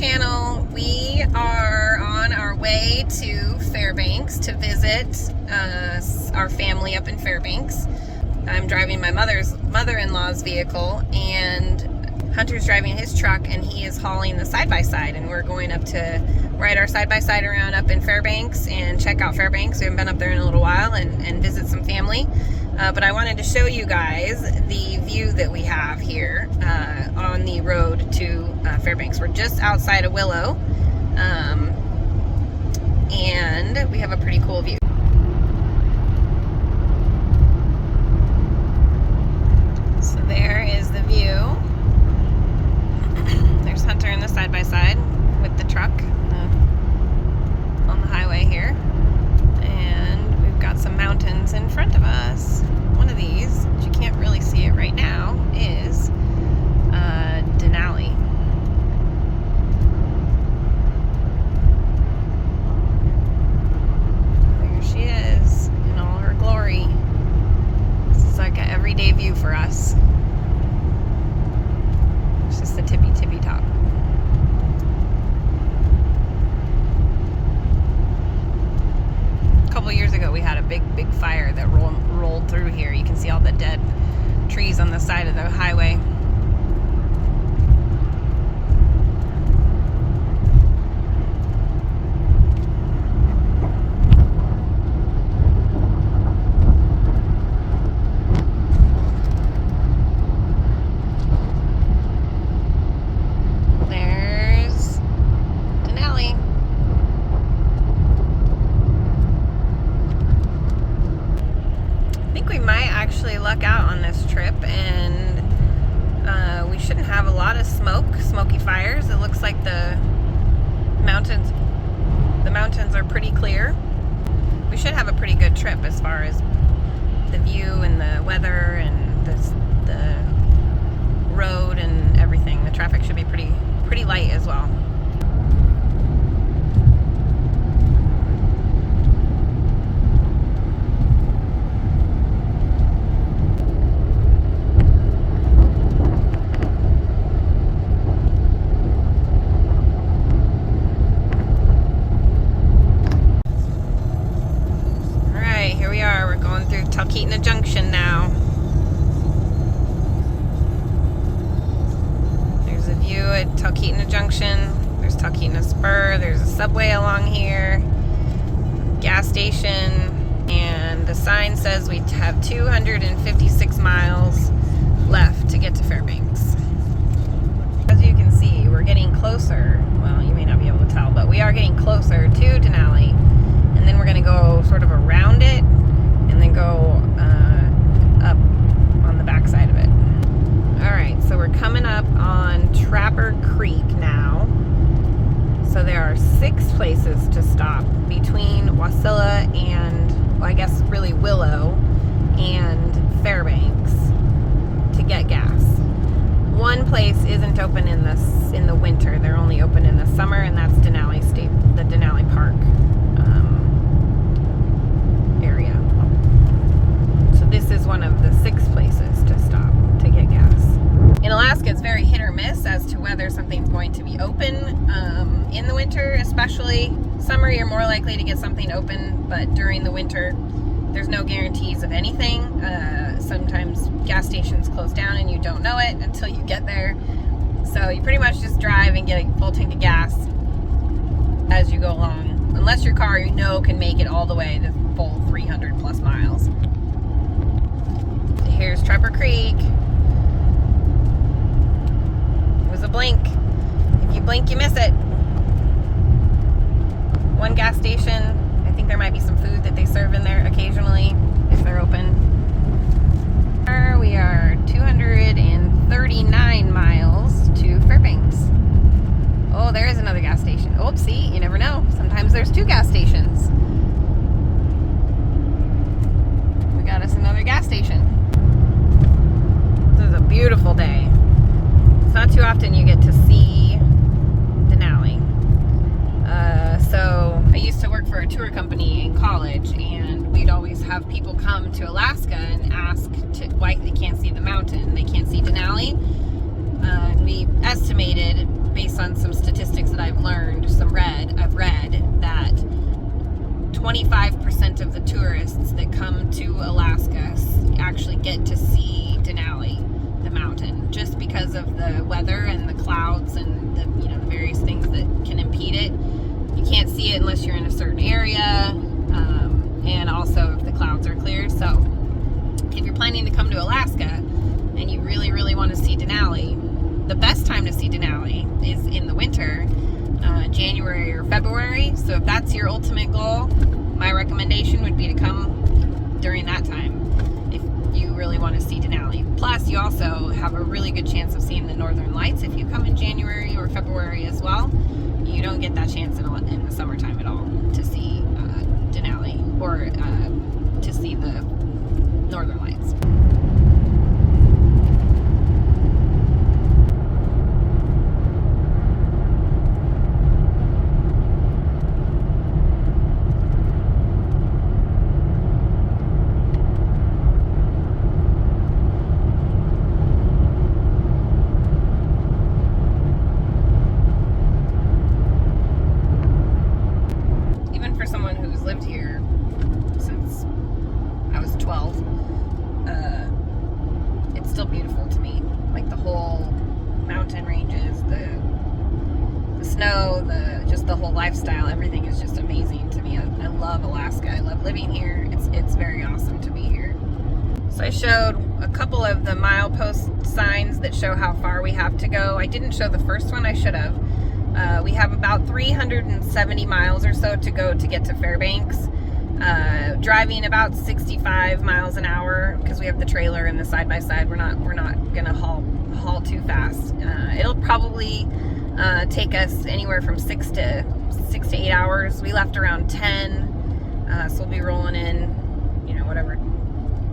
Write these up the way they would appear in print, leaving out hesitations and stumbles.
channel. We are on our way to Fairbanks to visit our family up in Fairbanks. I'm driving my mother-in-law's vehicle, and Hunter's driving his truck, and he is hauling the side-by-side, and we're going up to ride our side-by-side around up in Fairbanks and check out Fairbanks. We haven't been up there in a little while, and visit some family. But I wanted to show you guys the view that we have here on the road to Fairbanks. We're just outside of Willow, and we have a pretty cool view. So there is the view. There's Hunter in the side-by-side with the truck on the highway here. And we've got some mountains in front of us. One of these, but you can't really see it right now, is Denali. There she is in all her glory. This is like an everyday view for us. It's just the tippy top. A couple years ago we had a big fire that rolled through here. You can see all the dead trees on the side of the highway. There's Denali. I think we might actually luck out on this trip, and we shouldn't have a lot of smoky fires. It looks like the mountains are pretty clear. We should have a pretty good trip as far as the view and the weather and the road and everything. The traffic should be pretty light as well. Talkeetna Junction now. There's a view at Talkeetna Junction. There's Talkeetna Spur. There's a subway along here. Gas station. And the sign says we have 256 miles left to get to Fairbanks. As you can see, we're getting closer. Well, you may not be able to tell, but we are getting closer to Denali. And then we're going to go sort of around it, and then go up on the back side of it. Alright, so we're coming up on Trapper Creek now. So there are 6 places to stop between Wasilla and, well, I guess really Willow and Fairbanks to get gas. One place isn't open in the winter. They're only open in the summer, and that's Denali the Denali Park area. This is one of the 6 places to stop to get gas. In Alaska, it's very hit or miss as to whether something's going to be open in the winter, especially. Summer, you're more likely to get something open, but during the winter, there's no guarantees of anything. Sometimes gas stations close down and you don't know it until you get there. So you pretty much just drive and get a full tank of gas as you go along. Unless your car, can make it all the way to full 300 plus miles. Here's Trapper Creek. It was a blink. If you blink, you miss it. One gas station. I think there might be some food that they serve in there occasionally if they're open. We are 239 miles to Fairbanks. Oh, there is another gas station. Oh, see, you never know. Sometimes there's 2 gas stations. We got us another gas station. This is a beautiful day. It's not too often you get to see Denali. So I used to work for a tour company in college, and we'd always have people come to Alaska and ask why they can't see the mountain. They can't see Denali. We estimated, based on some statistics that 25% of the tourists that come to Alaska actually get to see Denali, the mountain, just because of the weather and the clouds and the the various things that can impede it. You can't see it unless you're in a certain area, and also if the clouds are clear. So if you're planning to come to Alaska and you really, really want to see Denali, the best time to see Denali is in the winter, January or February. So if that's your ultimate goal, my recommendation would be to come during that time if you really want to see Denali. Plus, you also have a really good chance of seeing the northern lights if you come in January or February as well. You don't get that chance in the summertime at all to see Denali or to see the northern lights. The whole lifestyle, everything is just amazing to me. I love Alaska. I love living here. It's very awesome to be here. So I showed a couple of the milepost signs that show how far we have to go. I didn't show the first one. I should have. We have about 370 miles or so to go to get to Fairbanks. Driving about 65 miles an hour because we have the trailer and the side-by-side. We're not gonna haul too fast. It'll probably take us anywhere from 6 to 8 hours. We left around 10, so we'll be rolling in,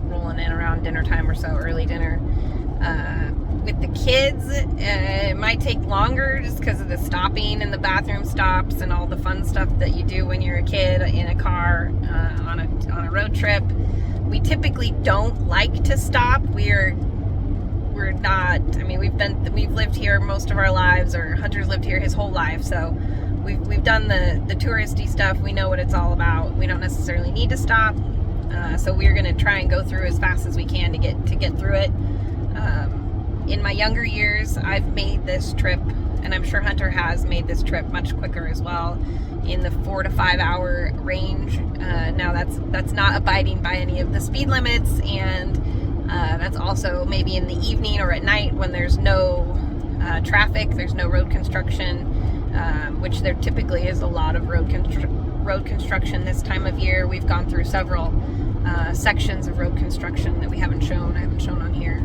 rolling in around dinner time or so, early dinner. With the kids, it might take longer just because of the stopping and the bathroom stops and all the fun stuff that you do when you're a kid in a car on a road trip. We typically don't like to stop. We're not, we've lived here most of our lives, or Hunter's lived here his whole life, so we've done the touristy stuff. We know what it's all about. We don't necessarily need to stop, so we're going to try and go through as fast as we can to get through it. In my younger years, I've made this trip, and I'm sure Hunter has made this trip much quicker as well, in the 4 to 5 hour range. Now that's not abiding by any of the speed limits, and that's also maybe in the evening or at night when there's no traffic, there's no road construction, which there typically is a lot of road construction this time of year. We've gone through several sections of road construction that I haven't shown on here,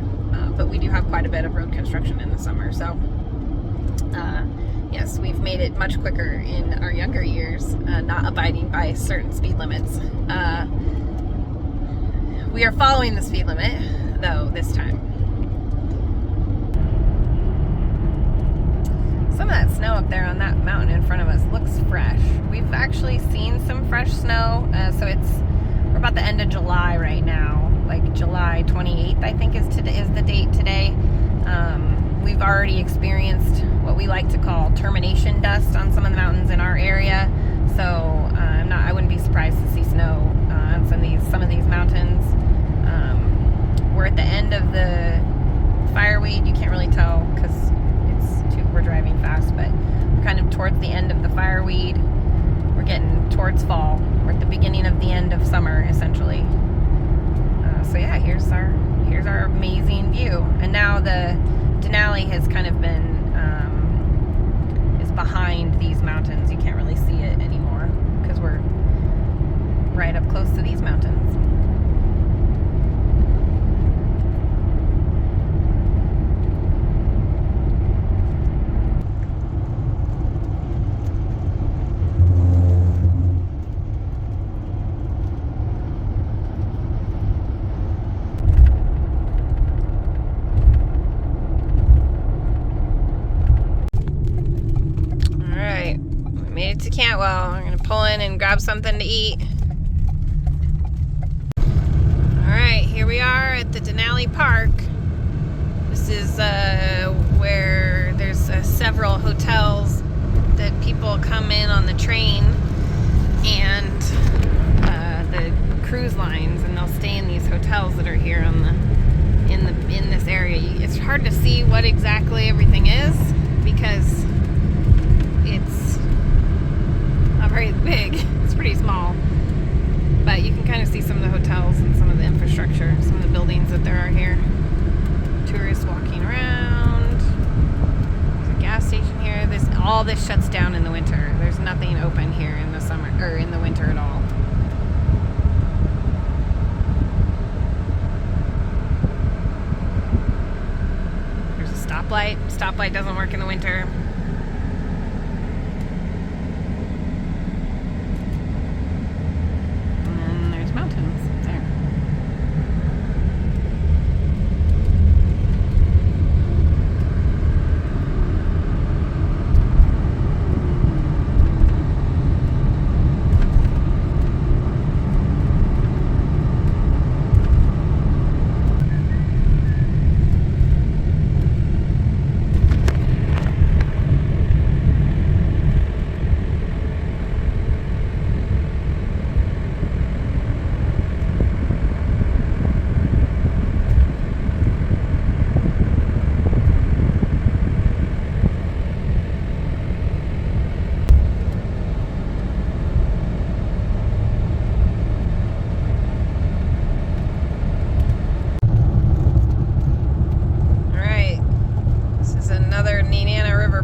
but we do have quite a bit of road construction in the summer. So yes, we've made it much quicker in our younger years, not abiding by certain speed limits. We are following the speed limit, though, this time. Some of that snow up there on that mountain in front of us looks fresh. We've actually seen some fresh snow, so we're about the end of July right now, like July 28th, I think is the date today. We've already experienced what we like to call termination dust on some of the mountains in our area, so I wouldn't be surprised to see snow on some of these mountains. We're at the end of the fireweed. You can't really tell because we're driving fast, but we're kind of towards the end of the fireweed. We're getting towards fall. We're at the beginning of the end of summer, essentially. So yeah, here's our amazing view. And now the Denali has kind of been is behind these mountains. You can't really see it anymore because we're right up close to these mountains. Made it to Cantwell. I'm gonna pull in and grab something to eat. Alright, here we are at the Denali Park. This is where there's several hotels that people come in on the train, and the cruise lines, and they'll stay in these hotels that are here on in this area. It's hard to see what exactly everything is because it's not very big. It's pretty small, but you can kind of see some of the hotels and some of the infrastructure, some of the buildings that there are here. Tourists walking around. There's a gas station here. All this shuts down in the winter. There's nothing open here in the summer or in the winter at all. There's a stoplight. Stoplight doesn't work in the winter. And then there's mountains there.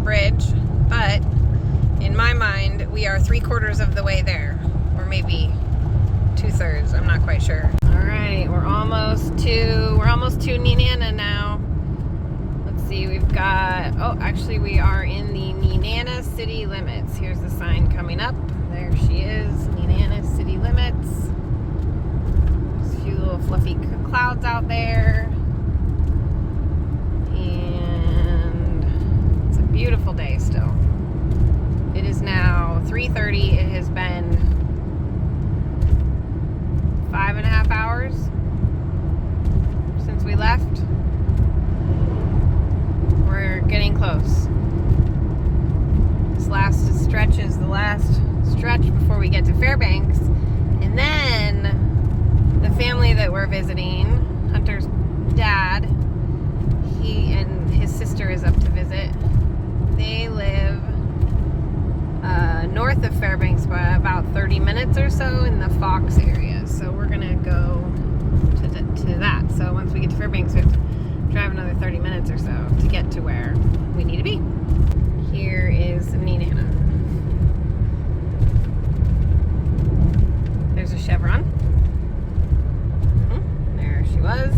Bridge, but in my mind we are 3/4 of the way there, or maybe 2/3. I'm not quite sure. All right, we're almost to Nenana now. Let's see, we've got, oh, actually we are in the Nenana city limits. Here's the sign coming up. There she is, Nenana city limits. There's a few little fluffy clouds out there. Beautiful day still. It is now 3:30. It has been 5.5 hours since we left. We're getting close. This last stretch is the last stretch before we get to Fairbanks. And then the family that we're visiting, Hunter's dad, he and his sister is up to visit. They live north of Fairbanks by about 30 minutes or so in the Fox area. So we're going to go to that. So once we get to Fairbanks, we have to drive another 30 minutes or so to get to where we need to be. Here is Nenana. There's a chevron. There she was.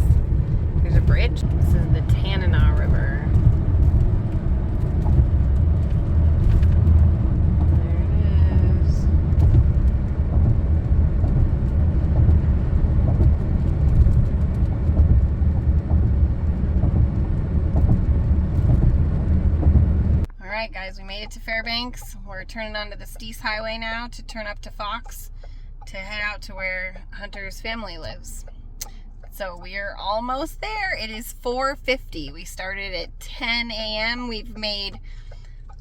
There's a bridge. This is the Tanana River. Alright guys, we made it to Fairbanks. We're turning onto the Steese Highway now to turn up to Fox to head out to where Hunter's family lives. So we're almost there. It is 4:50. We started at 10 a.m. We've made,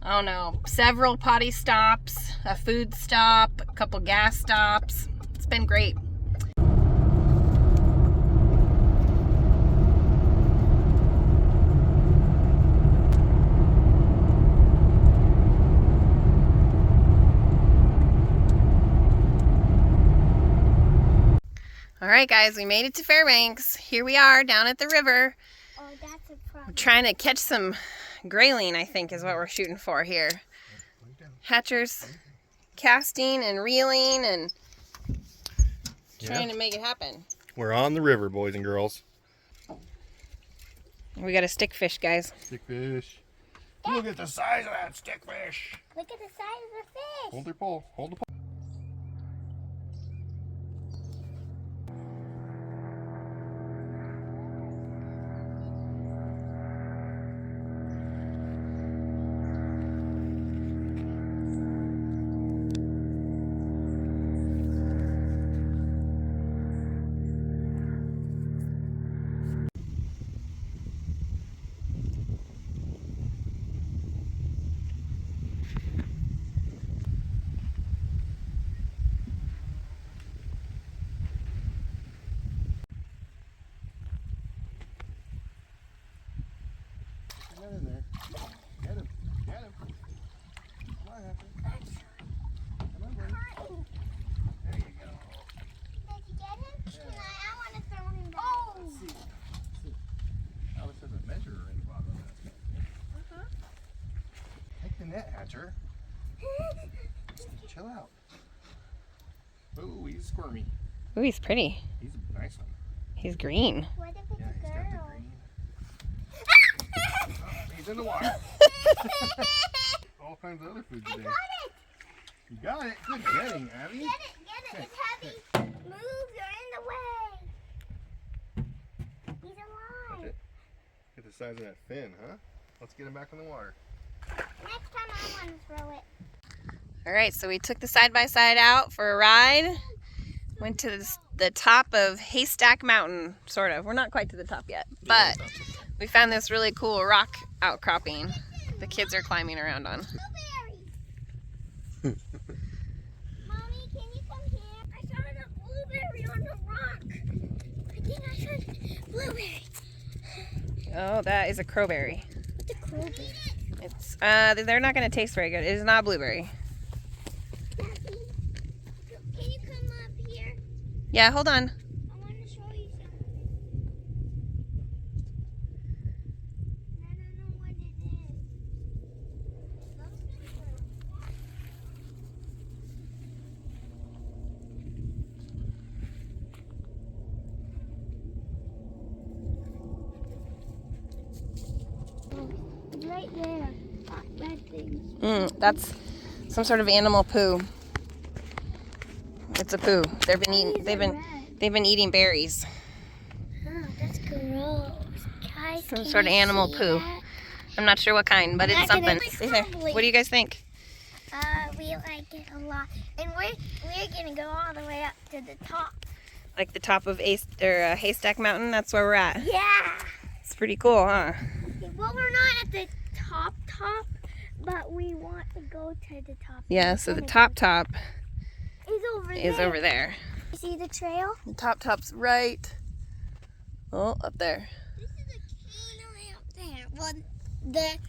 I don't know, several potty stops, a food stop, a couple gas stops. It's been great. All right, guys, we made it to Fairbanks. Here we are down at the river. Oh, that's a problem. We're trying to catch some grayling, I think is what we're shooting for here. Hatchers casting and reeling and trying to make it happen. We're on the river, boys and girls. We got a stickfish, guys. Stickfish. Look at the size of that stickfish. Look at the size of the fish. Hold your pole. Hold the pole. Hi, Hatcher. Come on, buddy. There you go. Did you get him? Yeah. I want to throw him back. Oh! Let's see. Oh, this has a measurer in the bottom of that. Take the net, Hatcher. Chill out. Oh, he's squirmy. Ooh, he's pretty. He's a nice one. He's green. What if it's Yeah, a he's got the girl? green. He's in the water. All kinds of other food I today. got it! You got it. Good getting, Abby. Get it! Okay, It's heavy. Move, you're in the way. He's That's alive. it. Get the size of that fin, huh? Let's get him back in the water. Next time I want to throw it. All right, so we took the side-by-side out for a ride. Went to the top of Haystack Mountain, sort of. We're not quite to the top yet, but we found this really cool rock outcropping the kids are climbing around on. Blueberries. Mommy, can you come here? I found a blueberry on the rock. I think I found a blueberry. Oh, that is a crowberry. What's a crowberry? It's they're not going to taste very good. It is not a blueberry. Can you come up here? Yeah, hold on. I want to show you something. I don't know what it is. It looks different. It's right there. That red thing. That's some sort of animal poo. It's a poo. They've been eating berries. Oh, that's gross. Guys, Some can sort of you animal see poo. that? I'm not sure what kind, but I'm it's not gonna something. be See there. crumbly. What do you guys think? We like it a lot, and we're gonna go all the way up to the top. Like the top of Haystack Mountain. That's where we're at. Yeah. It's pretty cool, huh? Well, we're not at the top, but we want to go to the top. Yeah. So the top is over there. is over there. You see the trail? The top's right. Oh, up there. This is a canoe out there. Well, the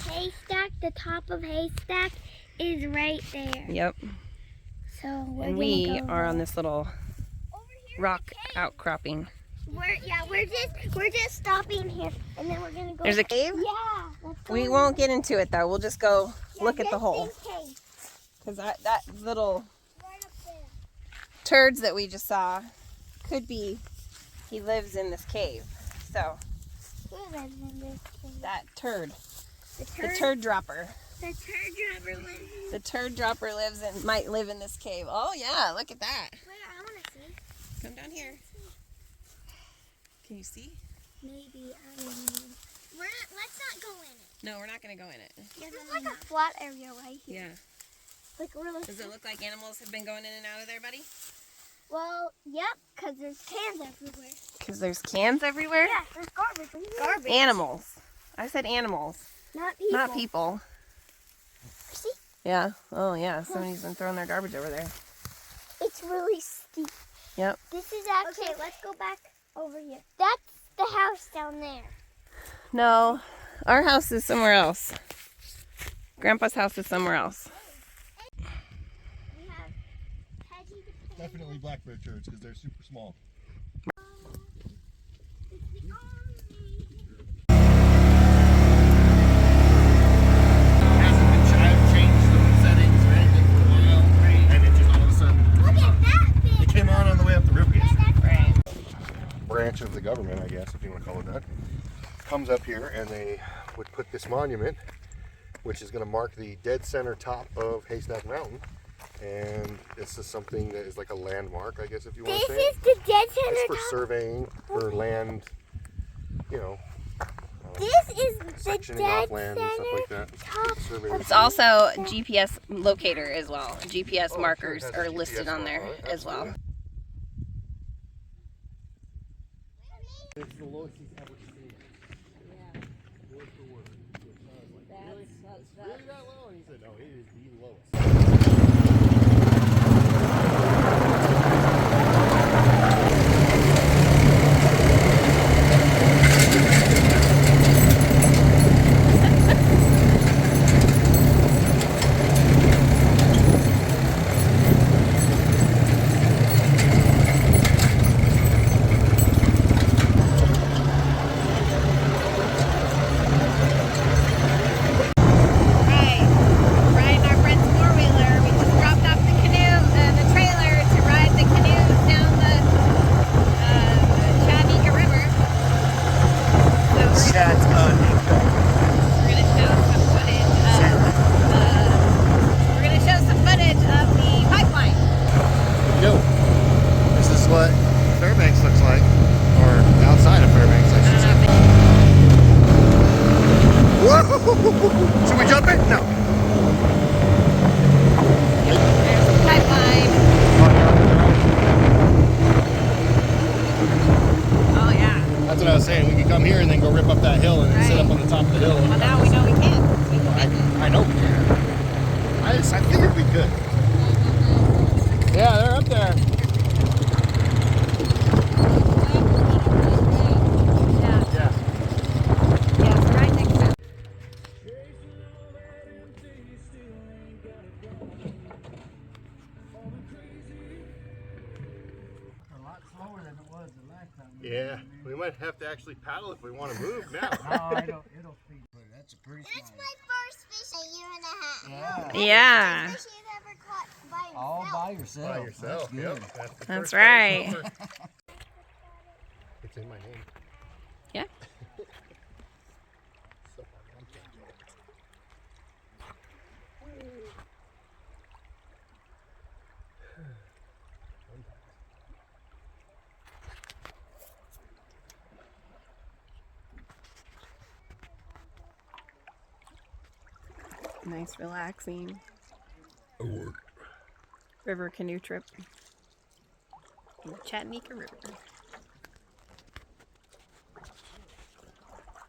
haystack, the top of Haystack, is right there. Yep. So we're And gonna we go are on there. this little Over here. rock outcropping. We're just stopping here, and then we're gonna go. There's a cave? Yeah. Let's go We in won't there. get into it though. We'll just go Yeah, look at the this hole. is cave. Because that little Right up there. turds that we just saw could be he lives in this cave. So Who lives in this cave? that turd, The the turd dropper. The turd driver lives in. The turd dropper might live in this cave. Oh yeah, look at that. Where? I want to see. Come down here. Can you see? Maybe. I don't know. Let's not go in it. No, we're not gonna go in it. There's like a flat area right here. Yeah. Like really. Does it look like animals have been going in and out of there, buddy? Well, yep, because there's cans everywhere. Because there's cans everywhere? Yeah, there's garbage. Garbage. Animals. I said animals, Not people. not people. See? Yeah. Oh yeah. Somebody's been throwing their garbage over there. It's really steep. Yep. This is actually. Okay, let's go back over here. That's the house down there. No, our house is somewhere else. Grandpa's house is somewhere else. We have Peggy the pig. Definitely blackbird turds because they're super small. It's the army. I've changed the settings or anything for a while, and it just all of a sudden Look at that big. it came on the way up the river. Yeah, that's Right. Branch of the government, I guess, if you want to call it that, comes up here and they would put this monument, which is going to mark the dead center top of Haystack Mountain. And this is something that is like a landmark, I guess, if you want This to say. is the dead It's center for top. surveying, for land, you know, This is the sectioning dead off land and stuff like center that. top. Surveyors It's also a GPS locator as well. GPS Oh, sure, it markers has a are GPS listed on there marker, as well. absolutely. It's the lowest he's ever seen. Word for word. Which I was like, really? It's really that low? And he said, no, it is the lowest. Yes, I figured we could. Yeah, they're up there. Yeah, it's right next to it. A lot slower than it was the last time. Yeah, we might have to actually paddle if we want to move now. No, it'll speed. But that's a pretty That's small. my first fish in a year and a half. Yeah. Yeah. First fish you've ever caught by yourself. All by yourself. By yourself, That's good. yep. That's, the That's first right. time ever. It's in my name. Yeah. So my mom can't get it. Nice, relaxing river canoe trip. In the Chatanika River.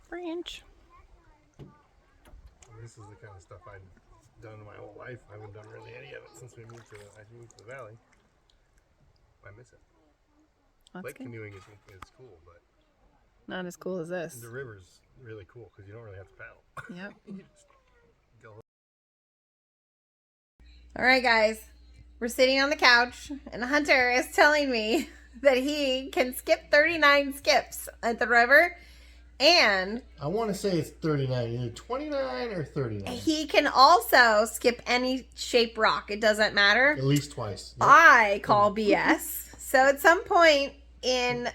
Branch. This is the kind of stuff I've done my whole life. I haven't done really any of it since we moved to the valley. I miss it. That's Lake good. canoeing is cool, but Not as cool as this. the river's really cool because you don't really have to paddle. Yep. You just go. All right, guys. We're sitting on the couch, and Hunter is telling me that he can skip 39 skips at the river, and I want to say it's 39, either 29 or 39. he can also skip any shape rock. It doesn't matter. At least twice. Yep. I call BS. So at some point in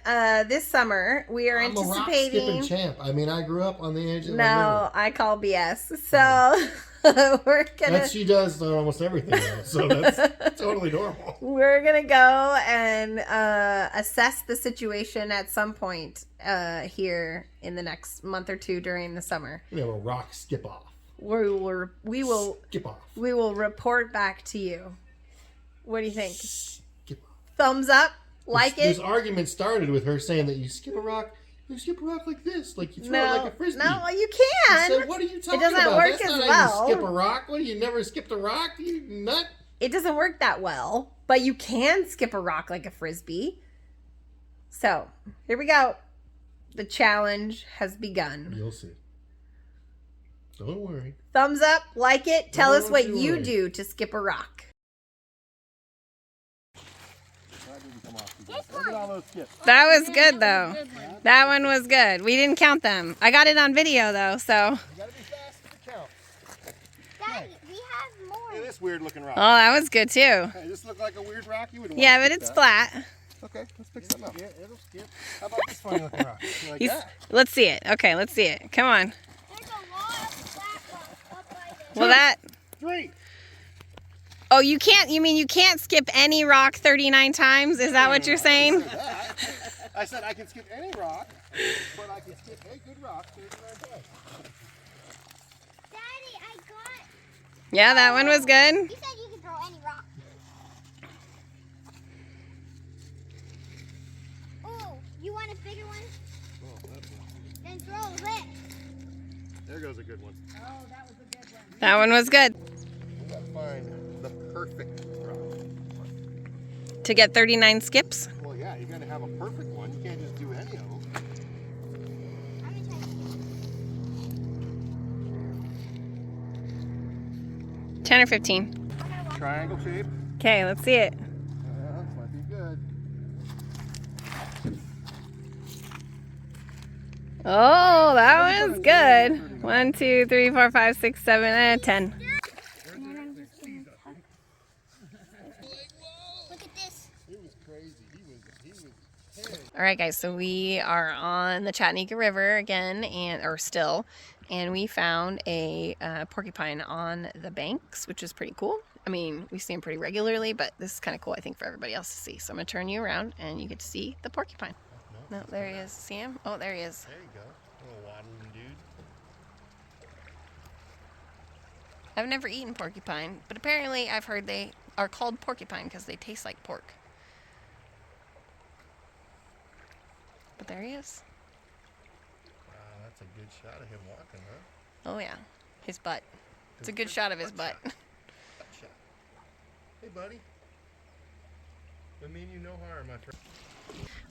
this summer, we are I'm a rock anticipating. skipping champ. I mean, I grew up on the edge of the No, river. I call BS. So we're gonna. That she does on almost everything now, so that's totally normal. We're gonna go and assess the situation at some point here in the next month or two during the summer. We have a rock skip off. We will Skip off. report back to you. What do you think? Skip off. Thumbs up, like This it. argument started with her saying that you skip a rock like this, like you throw it like a frisbee. No, you I can. said, what are you talking doesn't about? work That's as not well. how you skip a rock. What, you never skipped a rock? You nut? It doesn't work that well, but you can skip a rock like a frisbee. So here we go. The challenge has begun. You'll see. Don't worry. Thumbs up, like it. Tell us Don't what you you worry. do to skip a rock. Look at all those skips. That was good, though. That one was good. We didn't count them. I got it on video, though, so. You gotta be fast to count. Daddy, we have more. Look at this weird looking rock. Oh, that was good, too. Hey, this look like a weird rock? You wouldn't Yeah, want but to it's skip that. flat. Okay, let's pick something up. Yeah, it'll skip. How about this funny looking rock? You like that? Let's see it. Okay, let's see it. Come on. There's a lot of flat rocks up by there. Well, that. 3. Oh, you can't. You mean you can't skip any rock 39 times? Is that what you're saying? I said I can skip any rock, but I can skip a good rock 39 times. Daddy, I got. Yeah, that one was good. You said you could throw any rock. Oh, you want a bigger one? Oh, that's one. Then throw this. There goes a good one. That one was good. We gotta find the perfect rock. To get 39 skips. Well, yeah, you gotta have a perfect one. You can't just do any of them. I'm gonna try to 10 or 15. Triangle shape. Okay, let's see it. This might be good. Oh, that was good. 1, 2, 3, 4, 5, 6, 7, 10. look at this. It was crazy. He was All right, guys. So we are on the Chattanooga River again, and we found a porcupine on the banks, which is pretty cool. I mean, we see them pretty regularly, but this is kind of cool, I think, for everybody else to see. So I'm gonna turn you around, and you get to see the porcupine. No, there he is. See him? Oh, there he is. There you go. Little waddling dude. I've never eaten porcupine, but apparently I've heard they are called porcupine because they taste like pork. But there he is. Wow, that's a good shot of him walking, huh? Oh yeah, his butt. It's a good shot of his butt. Hey, buddy. I mean you no harm, my friend.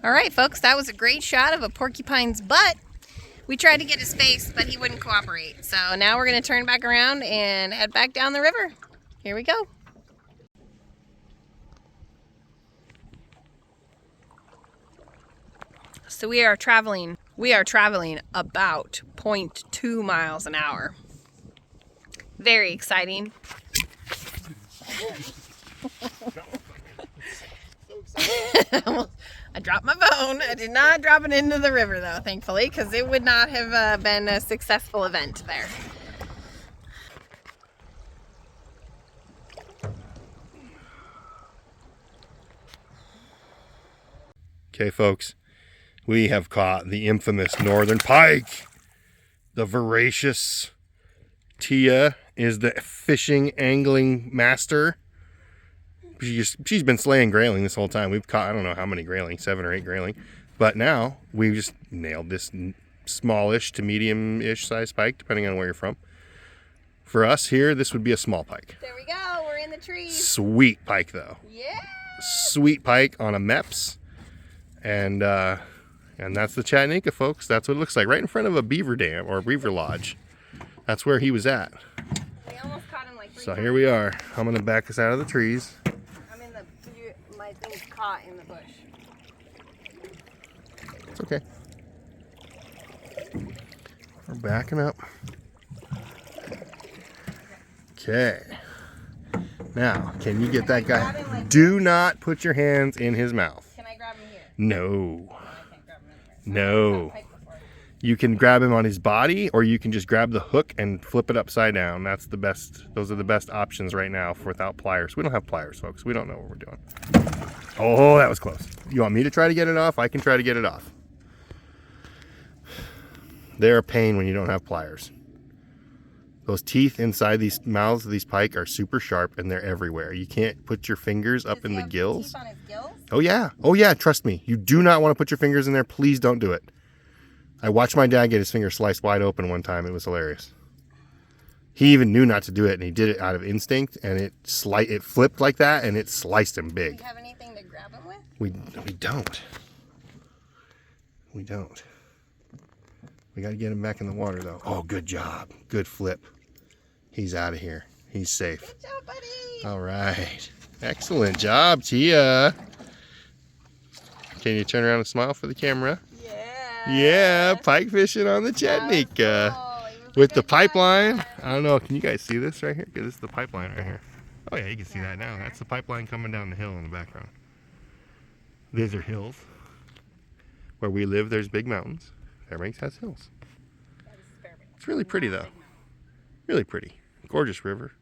All right, folks, that was a great shot of a porcupine's butt. We tried to get his face, but he wouldn't cooperate. So now we're going to turn back around and head back down the river. Here we go. So we are traveling about 0.2 miles an hour. Very exciting. I dropped my phone. I did not drop it into the river though, thankfully, because it would not have been a successful event there. Okay, folks, we have caught the infamous northern pike. The voracious Tia is the fishing angling master. She's been slaying grayling this whole time. We've caught, I don't know how many grayling, 7 or 8 grayling. But now we've just nailed this smallish to medium-ish size pike, depending on where you're from. For us here, this would be a small pike. There we go. We're in the trees. Sweet pike, though. Yeah. Sweet pike on a MEPS. And that's the Chatanika, folks. That's what it looks like, right in front of a beaver dam or a beaver lodge. That's where he was at. We almost caught him like 3 So times. here we are. I'm going to back us out of the trees. I'm in my thing's caught in the bush. It's okay. We're backing up. Okay. Now, can you get that guy? Do not put your hands in his mouth. Can I grab him here? No. I can't grab him anywhere. No. You can grab him on his body, or you can just grab the hook and flip it upside down. That's the best. Those are the best options right now without pliers. We don't have pliers, folks. We don't know what we're doing. Oh, that was close. You want me to try to get it off? I can try to get it off. They're a pain when you don't have pliers. Those teeth inside these mouths of these pike are super sharp, and they're everywhere. You can't put your fingers up in the gills. Teeth on his gills? Oh yeah. Oh yeah, trust me. You do not want to put your fingers in there. Please don't do it. I watched my dad get his finger sliced wide open one time. It was hilarious. He even knew not to do it, and he did it out of instinct, and it flipped like that, and it sliced him Do big. we have anything to grab him with? We don't. We don't. We got to get him back in the water, though. Oh, good job. Good flip. He's out of here. He's safe. Good job, buddy. All right. Excellent job, Tia. Can you turn around and smile for the camera? Yeah. Yeah, pike fishing on the Chatanika. With the pipeline. I don't know. Can you guys see this right here? This is the pipeline right here. Oh, yeah, you can see that now. That's the pipeline coming down the hill in the background. These are hills. Where we live, there's big mountains. Fairbanks has hills. It's really pretty, though. Really pretty. Gorgeous river.